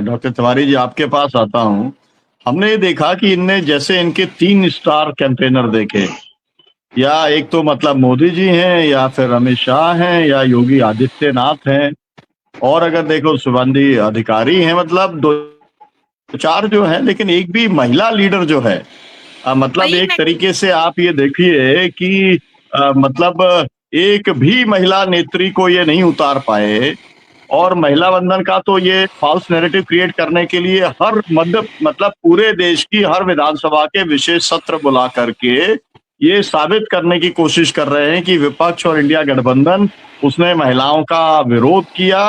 मैं डॉक्टर तिवारी जी आपके पास आता हूँ। हमने ये देखा कि इनने जैसे इनके 3 स्टार कैंपेनर देखे, या एक तो मतलब मोदी जी हैं, या फिर अमित शाह हैं, या योगी आदित्यनाथ हैं, और अगर देखो शुभेंदु अधिकारी हैं, मतलब 2-4 जो हैं, लेकिन एक भी महिला लीडर जो है, मतलब वही एक मैं तरीके से आप ये देखिए कि मतलब एक भी महिला नेत्री को ये नहीं उतार पाए। और महिला वंदन का तो ये फॉल्स नैरेटिव क्रिएट करने के लिए हर मतलब पूरे देश की हर विधानसभा के विशेष सत्र बुला करके ये साबित करने की कोशिश कर रहे हैं कि विपक्ष और इंडिया गठबंधन उसने महिलाओं का विरोध किया,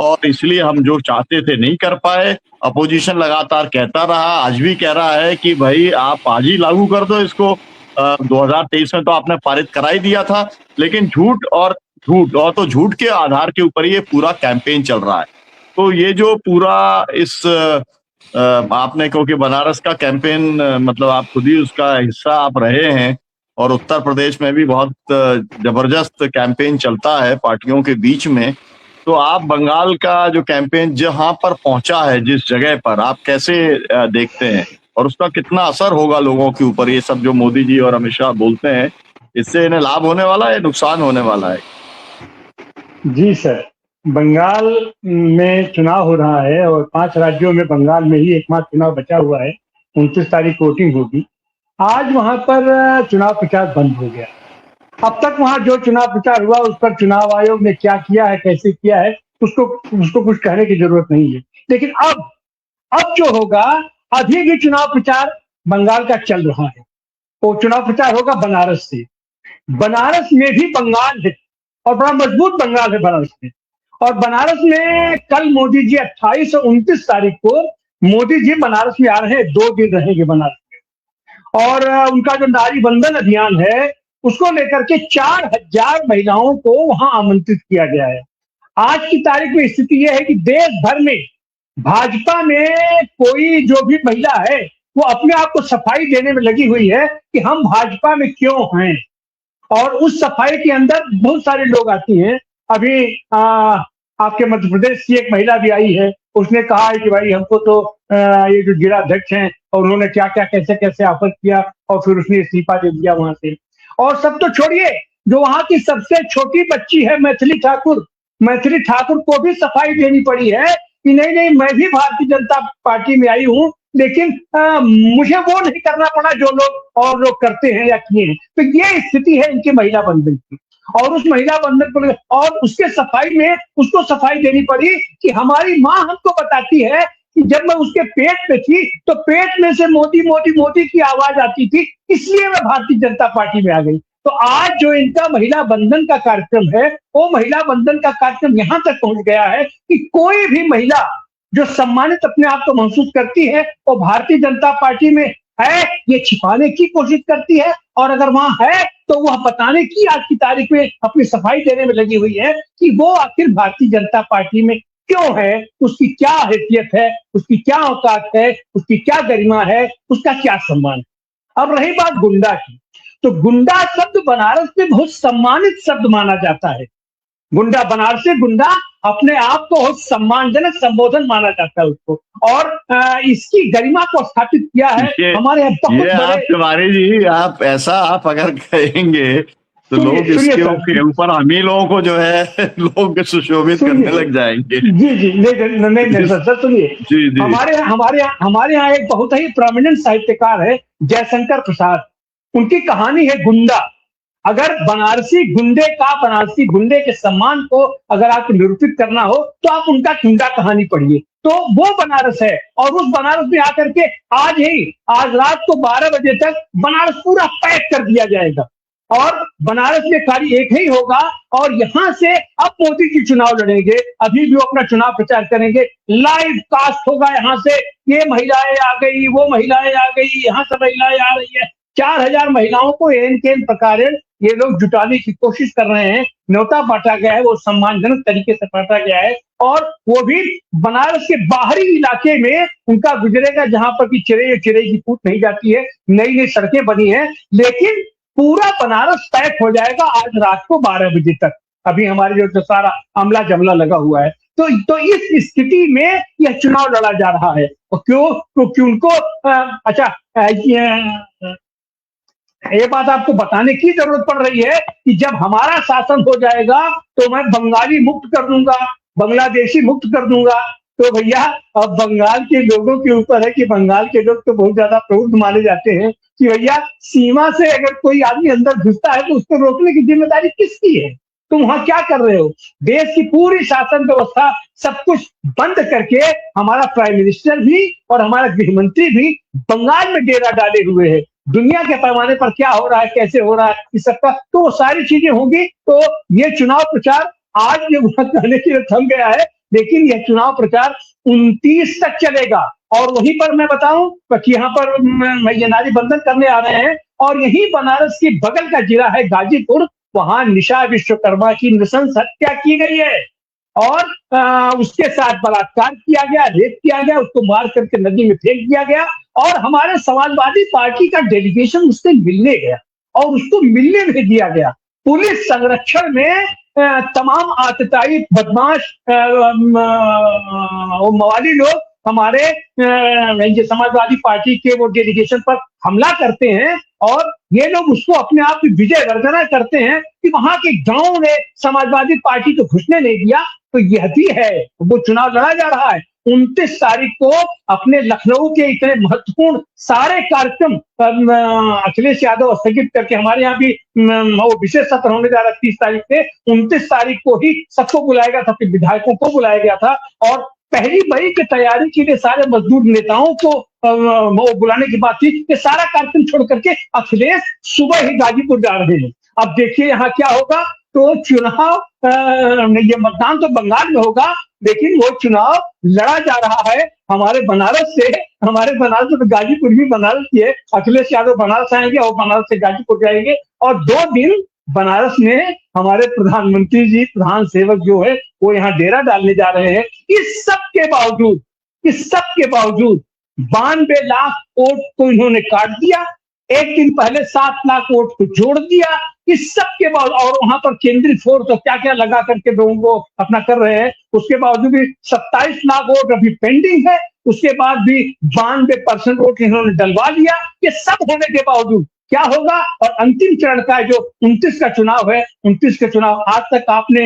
और इसलिए हम जो चाहते थे नहीं कर पाए। अपोजिशन लगातार कहता रहा, आज भी कह रहा है कि भाई आप आज ही लागू कर दो इसको। 2023 में तो आपने पारित करा ही दिया था, लेकिन झूठ और तो झूठ के आधार के ऊपर ये पूरा कैंपेन चल रहा है। तो ये जो पूरा इस आपने कहो कि बनारस का कैंपेन, मतलब आप खुद ही उसका हिस्सा आप रहे हैं, और उत्तर प्रदेश में भी बहुत जबरदस्त कैंपेन चलता है पार्टियों के बीच में। तो आप बंगाल का जो कैंपेन जहां पर पहुंचा है, जिस जगह पर, आप कैसे देखते हैं, और उसका कितना असर होगा लोगों के ऊपर? ये सब जो मोदी जी और अमित शाह बोलते हैं, इससे इन्हें लाभ होने वाला है, नुकसान होने वाला है? जी सर, बंगाल में चुनाव हो रहा है और 5 राज्यों में बंगाल में ही एकमात्र चुनाव बचा हुआ है। 29 तारीख को वोटिंग होगी। आज वहां पर चुनाव प्रचार बंद हो गया। अब तक वहां जो चुनाव प्रचार हुआ उस पर चुनाव आयोग ने क्या किया है, कैसे किया है, उसको कुछ कहने की जरूरत नहीं है। लेकिन अब जो होगा, अभी भी चुनाव प्रचार बंगाल का चल रहा है। वो चुनाव प्रचार होगा बनारस से। बनारस में भी बंगाल है और बड़ा मजबूत बंगाल है बनारस में। और बनारस में कल मोदी जी 28 और 29 तारीख को मोदी जी बनारस में आ रहे हैं, 2 दिन रहेंगे बनारस में। और उनका जो नारी बंधन अभियान है उसको लेकर के 4000 महिलाओं को वहां आमंत्रित किया गया है। आज की तारीख में स्थिति यह है कि देश भर में भाजपा में कोई जो भी महिला है वो अपने आप को सफाई देने में लगी हुई है कि हम भाजपा में क्यों हैं। और उस सफाई के अंदर बहुत सारे लोग आती हैं। अभी आपके मध्य प्रदेश की एक महिला भी आई है, उसने कहा है कि भाई हमको तो ये जो जिलाध्यक्ष हैं और उन्होंने क्या क्या कैसे कैसे ऑफर किया, और फिर उसने इस्तीफा दे दिया वहां से। और सब तो छोड़िए, जो वहां की सबसे छोटी बच्ची है मैथिली ठाकुर को भी सफाई देनी पड़ी है कि नहीं, मैं भी भारतीय जनता पार्टी में आई हूँ, लेकिन मुझे वो नहीं करना पड़ा जो लोग करते हैं या किए हैं। तो ये स्थिति है इनके महिला बंधन की। और उस महिला बंधन को और उसके सफाई में उसको सफाई देनी पड़ी कि हमारी माँ हमको बताती है कि जब मैं उसके पेट पे थी तो पेट में से मोदी मोदी मोदी की आवाज आती थी, इसलिए मैं भारतीय जनता पार्टी में आ गई। तो आज जो इनका महिला बंधन का कार्यक्रम है, वो महिला बंधन का कार्यक्रम यहां तक पहुंच गया है कि कोई भी महिला जो सम्मानित अपने आप को महसूस करती है वो भारतीय जनता पार्टी में है, ये छिपाने की कोशिश करती है। और अगर वहां है तो वह बताने की आज की तारीख में अपनी सफाई देने में लगी हुई है कि वो आखिर भारतीय जनता पार्टी में क्यों है, उसकी क्या हैसियत है, उसकी क्या औकात है, उसकी क्या गरिमा है, उसका क्या सम्मान है। अब रही बात गुंडा की, तो गुंडा शब्द बनारस में बहुत सम्मानित शब्द माना जाता है। गुंडा, बनारसी गुंडा अपने आप को बहुत सम्मानजनक संबोधन माना जाता है उसको। और इसकी गरिमा को स्थापित किया है हमारे यहाँ बहुत बड़े। आप तिवारी जी, आप ऐसा आप अगर कहेंगे तो लोग इसके ऊपर हम ही लोगों को जो है लोग सुशोभित करने लग जाएंगे। जी नहीं सर सुनिए, हमारे यहाँ एक बहुत ही प्रोमिनेंट साहित्यकार है जयशंकर प्रसाद। उनकी कहानी है गुंडा। अगर बनारसी गुंडे के सम्मान को अगर आपको निरूपित करना हो तो आप उनका गुंडा कहानी पढ़िए, तो वो बनारस है। और उस बनारस में आकर के आज रात को 12 बजे तक बनारस पूरा पैक कर दिया जाएगा। और बनारस में खाली एक ही होगा, और यहां से अब मोदी जी चुनाव लड़ेंगे, अभी भी वो अपना चुनाव प्रचार करेंगे। लाइव कास्ट होगा यहाँ से, ये महिलाएं आ गई, वो महिलाएं आ गई, यहाँ से महिलाएं आ रही है। 4000 महिलाओं को एन के एन प्रकार ये लोग जुटाने की कोशिश कर रहे हैं। न्योता बांटा गया है, वो सम्मानजनक तरीके से बांटा गया है, और वो भी बनारस के बाहरी इलाके में उनका गुजरेगा जहां पर कि चिड़ै की पूछ नहीं जाती है। नई नई सड़कें बनी है, लेकिन पूरा बनारस पैक हो जाएगा आज रात को 12 बजे तक। अभी हमारे जो सारा अमला जमला लगा हुआ है, तो इस स्थिति में यह चुनाव लड़ा जा रहा है। और क्यों? क्योंकि उनको अच्छा, ये बात आपको बताने की जरूरत पड़ रही है कि जब हमारा शासन हो जाएगा तो मैं बंगाली मुक्त कर दूंगा, बांग्लादेशी मुक्त कर दूंगा। तो भैया, अब बंगाल के लोगों के ऊपर है कि बंगाल के लोग तो बहुत ज्यादा प्रबुद्ध माने जाते हैं कि भैया सीमा से अगर कोई आदमी अंदर घुसता है तो उसको रोकने की जिम्मेदारी किसकी है? तुम वहां क्या कर रहे हो? देश की पूरी शासन व्यवस्था सब कुछ बंद करके हमारा प्राइम मिनिस्टर भी और हमारा गृह मंत्री भी बंगाल में डेरा डाले हुए है। दुनिया के पैमाने पर क्या हो रहा है, कैसे हो रहा है, इस सबका तो वो सारी चीजें होंगी। तो ये चुनाव प्रचार आज ये कहने के लिए थम गया है, लेकिन यह चुनाव प्रचार 29 तक चलेगा। और वहीं पर मैं बताऊं कि यहाँ पर ये नारी बंधन करने आ रहे हैं और यही बनारस की बगल का जिला है गाजीपुर, वहां निशा विश्वकर्मा की नृशंस हत्या की गई है और उसके साथ बलात्कार किया गया, रेप किया गया, उसको मार करके नदी में फेंक दिया गया। और हमारे समाजवादी पार्टी का डेलीगेशन उससे मिलने गया और उसको मिलने भी दिया गया। पुलिस संरक्षण में तमाम आतताई बदमाश मवाली लोग हमारे समाजवादी पार्टी के वो डेलीगेशन पर हमला करते हैं और ये लोग उसको अपने आप की विजय गर्जना करते हैं कि वहां के गांव ने समाजवादी पार्टी को घुसने नहीं दिया। तो यह भी है, वो चुनाव लड़ा जा रहा है। 29 तारीख को अपने लखनऊ के इतने महत्वपूर्ण सारे कार्यक्रम अखिलेश यादव स्थगित करके, हमारे यहाँ भी वो विशेष सत्र होने जा रहा है 30 तारीख से। 29 तारीख को ही सबको बुलाया गया था, विधायकों को बुलाया गया था और पहली मई की तैयारी के लिए सारे मजदूर नेताओं को वो बुलाने की बात थी। ये सारा कार्यक्रम छोड़ करके अखिलेश सुबह ही गाजीपुर जा रहे हैं। अब देखिए यहाँ क्या होगा। तो चुनाव, ये मतदान तो बंगाल में होगा, लेकिन वो चुनाव लड़ा जा रहा है हमारे बनारस से। हमारे बनारस से तो गाजीपुर भी बनारस की है। अखिलेश यादव बनारस आएंगे और बनारस से गाजीपुर जाएंगे और 2 दिन बनारस में हमारे प्रधानमंत्री जी, प्रधान सेवक जो है वो यहाँ डेरा डालने जा रहे हैं। इस सब के बावजूद 92 लाख वोट को इन्होंने काट दिया। एक दिन पहले 7 लाख वोट को जोड़ दिया। इस सब के बाद और वहां पर केंद्रीय फोर्स तो क्या क्या लगा करके लोगों को अपना कर रहे हैं। उसके बावजूद भी 27 लाख वोट अभी पेंडिंग है। उसके बाद भी 92% वोट इन्होंने डलवा लिया। ये सब होने के बावजूद क्या होगा? और अंतिम चरण का जो 29 का चुनाव है, 29 का चुनाव, आज तक आपने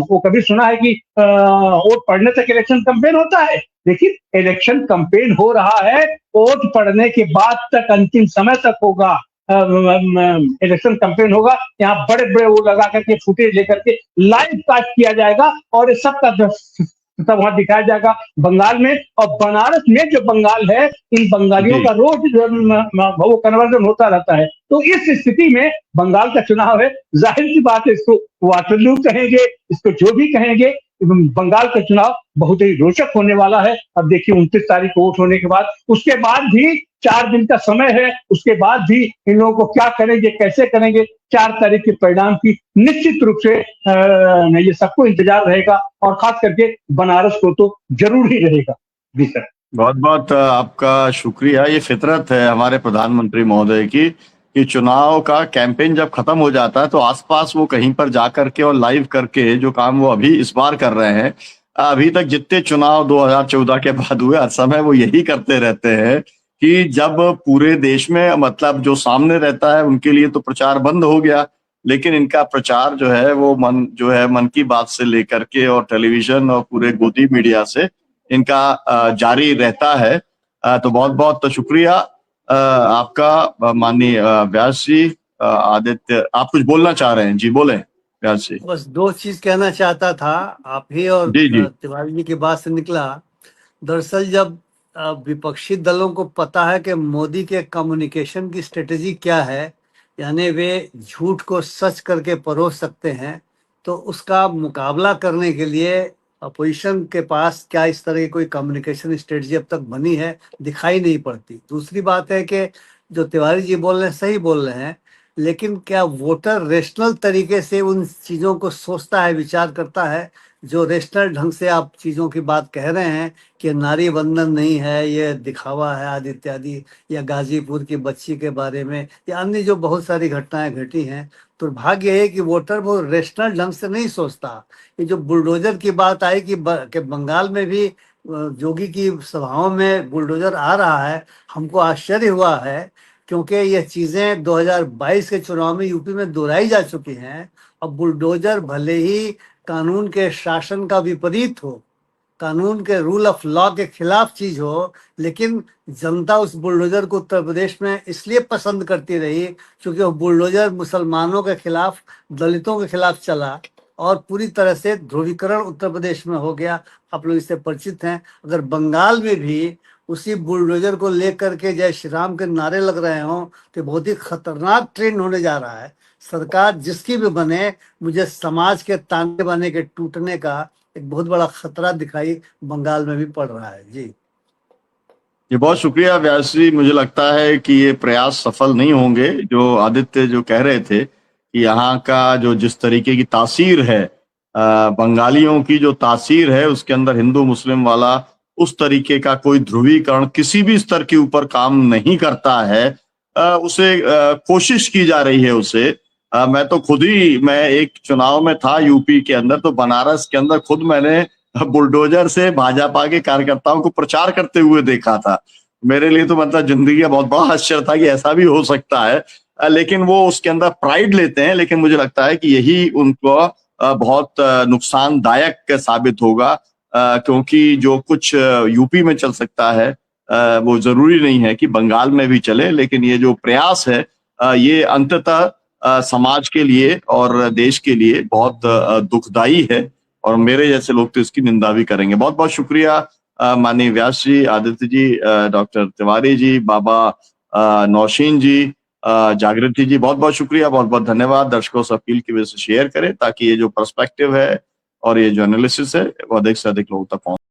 वो कभी सुना है कि वोट पड़ने तक इलेक्शन कैंपेन होता है? लेकिन इलेक्शन कैंपेन हो रहा है वोट पड़ने के बाद तक, अंतिम समय तक होगा। इलेक्शन कैंपेन होगा। यहाँ बड़े बड़े वो लगा करके फुटेज लेकर के लाइव कास्ट किया जाएगा और ये सबका तब वहां दिखाया जाएगा बंगाल में। और बनारस में जो बंगाल है, इन बंगालियों का रोज वो कन्वर्जन होता रहता है। तो इस स्थिति में बंगाल का चुनाव है, जाहिर सी बात है इसको वाटरलू कहेंगे, इसको जो भी कहेंगे, बंगाल का चुनाव बहुत ही रोचक होने वाला है। अब देखिए 29 तारीख को वोट होने के बाद, उसके बाद भी 4 दिन का समय है। उसके बाद भी इन लोगों को क्या करेंगे, कैसे करेंगे, 4 तारीख के परिणाम की निश्चित रूप से ये सबको इंतजार रहेगा और खास करके बनारस को तो जरूर ही रहेगा। जी सर, बहुत बहुत आपका शुक्रिया। ये फितरत है हमारे प्रधानमंत्री महोदय की कि चुनाव का कैंपेन जब खत्म हो जाता है तो आसपास वो कहीं पर जा करके और लाइव करके जो काम वो अभी इस बार कर रहे हैं, अभी तक जितने चुनाव 2014 के बाद हुए हर समय वो यही करते रहते हैं कि जब पूरे देश में मतलब जो सामने रहता है उनके लिए तो प्रचार बंद हो गया, लेकिन इनका प्रचार जो है वो मन की बात से लेकर के और टेलीविजन और पूरे गोदी मीडिया से इनका जारी रहता है। तो बहुत बहुत शुक्रिया आपका माननीय व्यास जी। आदित्य, आप कुछ बोलना चाह रहे हैं? जी बोले व्यास जी। बस 2 चीज कहना चाहता था। आप ही और जी जी तिवारी जी की बात से निकला। दरअसल जब विपक्षी दलों को पता है कि मोदी के कम्युनिकेशन की स्ट्रेटेजी क्या है, यानी वे झूठ को सच करके परोस सकते हैं, तो उसका मुकाबला करने के लिए अपोजिशन के पास क्या इस तरह की कोई कम्युनिकेशन स्ट्रेटजी अब तक बनी है, दिखाई नहीं पड़ती। दूसरी बात है कि जो तिवारी जी बोल रहे हैं सही बोल रहे हैं, लेकिन क्या वोटर रेशनल तरीके से उन चीज़ों को सोचता है, विचार करता है? जो रेशनल ढंग से आप चीज़ों की बात कह रहे हैं कि नारी बंधन नहीं है, ये दिखावा है आदि इत्यादि, या गाजीपुर की बच्ची के बारे में, या अन्य जो बहुत सारी घटनाएं घटी हैं, दुर्भाग्य है कि वोटर वो रेशनल ढंग से नहीं सोचता। ये जो बुलडोजर की बात आई कि बंगाल में भी जोगी की सभाओं में बुलडोजर आ रहा है, हमको आश्चर्य हुआ है, क्योंकि ये चीजें 2022 के चुनाव में यूपी में दोहराई जा चुकी हैं। अब बुलडोजर भले ही कानून के शासन का विपरीत हो, कानून के रूल ऑफ लॉ के खिलाफ चीज हो, लेकिन जनता उस बुलडोजर को उत्तर प्रदेश में इसलिए पसंद करती रही क्योंकि वो बुलडोजर मुसलमानों के खिलाफ, दलितों के खिलाफ चला और पूरी तरह से ध्रुवीकरण उत्तर प्रदेश में हो गया। आप लोग इससे परिचित हैं। अगर बंगाल में भी उसी बुलडोजर को लेकर के जय श्री राम के नारे लग रहे हों तो बहुत ही खतरनाक ट्रेंड होने जा रहा है। सरकार जिसकी भी बने, मुझे समाज के ताने बाने के टूटने का एक बहुत बड़ा खतरा दिखाई बंगाल में भी पड़ रहा है। जी बहुत शुक्रिया व्यास जी। मुझे लगता है कि ये प्रयास सफल नहीं होंगे। जो आदित्य जो कह रहे थे कि यहाँ का जो जिस तरीके की तासीर है, बंगालियों की जो तासीर है, उसके अंदर हिंदू मुस्लिम वाला उस तरीके का कोई ध्रुवीकरण किसी भी स्तर के ऊपर काम नहीं करता है। उसे कोशिश की जा रही है उसे। मैं तो खुद ही, मैं एक चुनाव में था यूपी के अंदर, तो बनारस के अंदर खुद मैंने बुलडोजर से भाजपा के कार्यकर्ताओं को प्रचार करते हुए देखा था। मेरे लिए तो मतलब जिंदगी का बहुत बड़ा आश्चर्य था कि ऐसा भी हो सकता है। लेकिन वो उसके अंदर प्राइड लेते हैं, लेकिन मुझे लगता है कि यही उनको बहुत नुकसानदायक साबित होगा, क्योंकि जो कुछ यूपी में चल सकता है वो जरूरी नहीं है कि बंगाल में भी चले। लेकिन ये जो प्रयास है ये अंततः समाज के लिए और देश के लिए बहुत दुखदाई है, और मेरे जैसे लोग तो इसकी निंदा भी करेंगे। बहुत बहुत शुक्रिया माननीय व्यास जी, आदित्य जी, डॉक्टर तिवारी जी, बाबा नौशीन जी, जागृति जी, बहुत बहुत शुक्रिया, बहुत बहुत धन्यवाद। दर्शकों से अपील की वजह से शेयर करें ताकि ये जो पर्सपेक्टिव है और ये जो एनालिसिस है वो अधिक से अधिक लोगों तक पहुंचे।